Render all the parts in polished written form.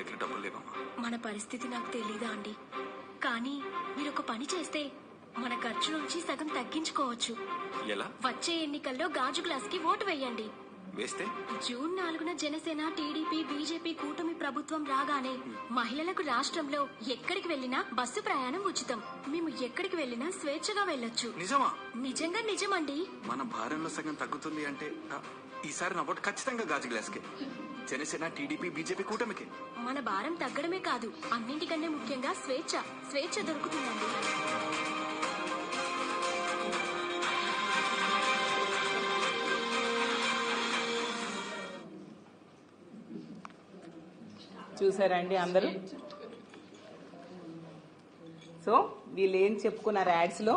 దగ్గర డబ్బులు లేవమ్మా. మన పరిస్థితి నాకు తెలీదా అండి, కానీ మీరు ఒక పని చేస్తే మన ఖర్చు నుంచి సగం తగ్గించుకోవచ్చు. ఎలా? వచ్చే ఎన్నికల్లో గాజు గ్లాస్ కి ఓటు వేయండి. వేస్తే జూన్ 4న జనసేన, టీడీపీ, బీజేపీ కూటమి ప్రభుత్వం రాగానే మహిళలకు రాష్ట్రంలో ఎక్కడికి వెళ్లినా బస్సు ప్రయాణం ఉచితం. మేము ఎక్కడికి వెళ్లినా స్వేచ్ఛగా వెళ్ళొచ్చు. నిజమా? నిజంగా నిజమండి. మన భారంలో సగం తగ్గుతుంది అంటే ఈసారి నా ఓటు ఖచ్చితంగా గాజు గ్లాస్ కే. జనసేన, టీడీపీ, బీజేపీ కూటమికి. మన భారం తగ్గడమే కాదు, అన్నింటికన్నా ముఖ్యంగా స్వేచ్ఛ దొరుకుతుందండి. చూసారండి అందరూ? సో వీళ్ళు ఏం చెప్పుకున్నారు యాడ్స్ లో?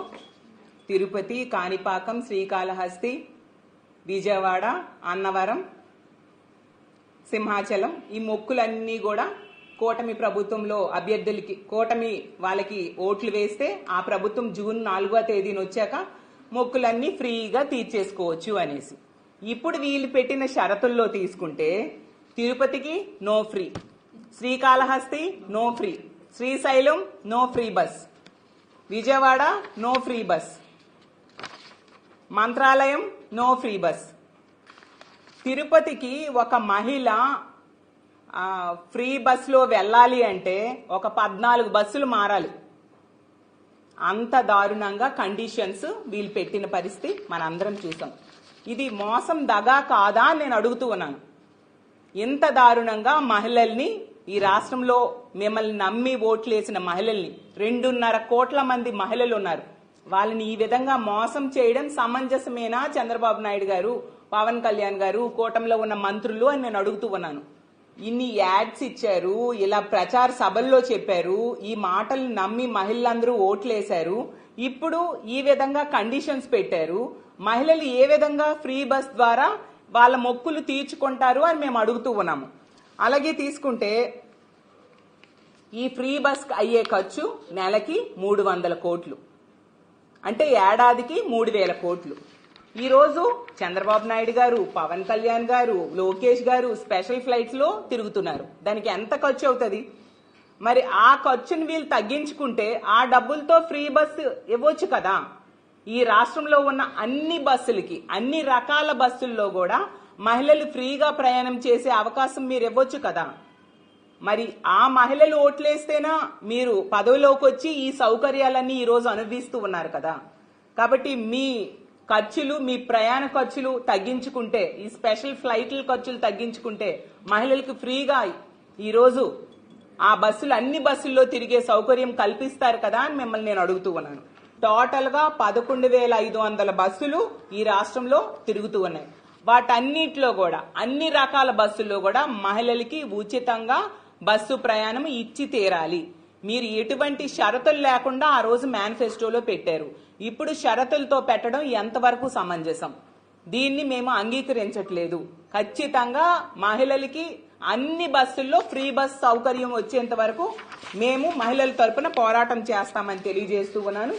తిరుపతి, కాణిపాకం, శ్రీకాళహస్తి, విజయవాడ, అన్నవరం, సింహాచలం, ఈ మొక్కులన్నీ కూడా కూటమి ప్రభుత్వంలో అభ్యర్థులకి, కూటమి వాళ్ళకి ఓట్లు వేస్తే ఆ ప్రభుత్వం జూన్ 4వ తేదీన వచ్చాక మొక్కులన్నీ ఫ్రీగా తీర్చేసుకోవచ్చు అనేసి. ఇప్పుడు వీళ్ళు పెట్టిన షరతుల్లో తీసుకుంటే తిరుపతికి no free, Srikalahasti no free, Srisailam no free bus, Vijayawada no free bus, Mantralayam no free bus. తిరుపతికి ఒక మహిళ ఫ్రీ బస్సులో వెళ్ళాలి అంటే ఒక 14 బస్సులు మారాలి. అంత దారుణంగా కండిషన్స్ వీళ్ళు పెట్టిన పరిస్థితి మనందరం చూసాం. ఇది మోసం దగా కాదా అని నేను అడుగుతూ ఉన్నాను. ఇంత దారుణంగా మహిళల్ని, ఈ రాష్ట్రంలో మిమ్మల్ని నమ్మి ఓట్లేసిన మహిళల్ని 2.5 కోట్ల మంది మహిళలు ఉన్నారు, వాళ్ళని ఈ విధంగా మోసం చేయడం సమంజసమేనా చంద్రబాబు నాయుడు గారు, పవన్ కళ్యాణ్ గారు, కూటమిలో ఉన్న మంత్రులు అని నేను అడుగుతూ ఉన్నాను. ఇన్ని యాడ్స్ ఇచ్చారు, ఇలా ప్రచార సభల్లో చెప్పారు, ఈ మాటలు నమ్మి మహిళలందరూ ఓట్లేశారు, ఇప్పుడు ఈ విధంగా కండిషన్స్ పెట్టారు. మహిళలు ఏ విధంగా ఫ్రీ బస్ ద్వారా వాళ్ళ మొక్కులు తీర్చుకుంటారు అని మేము అడుగుతూ ఉన్నాము. అలాగే తీసుకుంటే ఈ ఫ్రీ బస్ అయ్యే ఖర్చు నెలకి 300 కోట్లు, అంటే ఏడాదికి 3000 కోట్లు. ఈరోజు చంద్రబాబు నాయుడు గారు, పవన్ కళ్యాణ్ గారు, లోకేష్ గారు స్పెషల్ ఫ్లైట్స్ లో తిరుగుతున్నారు. దానికి ఎంత ఖర్చు అవుతుంది? మరి ఆ ఖర్చును వీళ్ళు తగ్గించుకుంటే ఆ డబ్బులతో ఫ్రీ బస్సు ఇవ్వచ్చు కదా. ఈ రాష్ట్రంలో ఉన్న అన్ని బస్సులకి, అన్ని రకాల బస్సుల్లో కూడా మహిళలు ఫ్రీగా ప్రయాణం చేసే అవకాశం మీరు ఇవ్వచ్చు కదా. మరి ఆ మహిళలు ఓట్లేస్తేనా మీరు పదవిలోకి వచ్చి ఈ సౌకర్యాలన్నీ ఈరోజు అనుభవిస్తూ ఉన్నారు కదా. కాబట్టి మీ ఖర్చులు, మీ ప్రయాణ ఖర్చులు తగ్గించుకుంటే, ఈ స్పెషల్ ఫ్లైట్ల ఖర్చులు తగ్గించుకుంటే మహిళలకు ఫ్రీగా ఈరోజు ఆ బస్సులు, అన్ని బస్సుల్లో తిరిగే సౌకర్యం కల్పిస్తారు కదా అని మిమ్మల్ని నేను అడుగుతూ ఉన్నాను. టోటల్ గా 11,500 బస్సులు ఈ రాష్ట్రంలో తిరుగుతూ ఉన్నాయి. వాటన్నిటిలో కూడా, అన్ని రకాల బస్సుల్లో కూడా మహిళలకి ఉచితంగా బస్సు ప్రయాణం ఇచ్చి తీరాలి. మీరు ఎటువంటి షరతులు లేకుండా ఆ రోజు మేనిఫెస్టోలో పెట్టారు. ఇప్పుడు షరతులతో పెట్టడం ఎంతవరకు సమంజసం? దీన్ని మేము అంగీకరించట్లేదు. ఖచ్చితంగా మహిళలకి అన్ని బస్సుల్లో ఫ్రీ బస్ సౌకర్యం వచ్చేంత వరకు మేము మహిళల తరపున పోరాటం చేస్తామని తెలియజేస్తూ ఉన్నాను.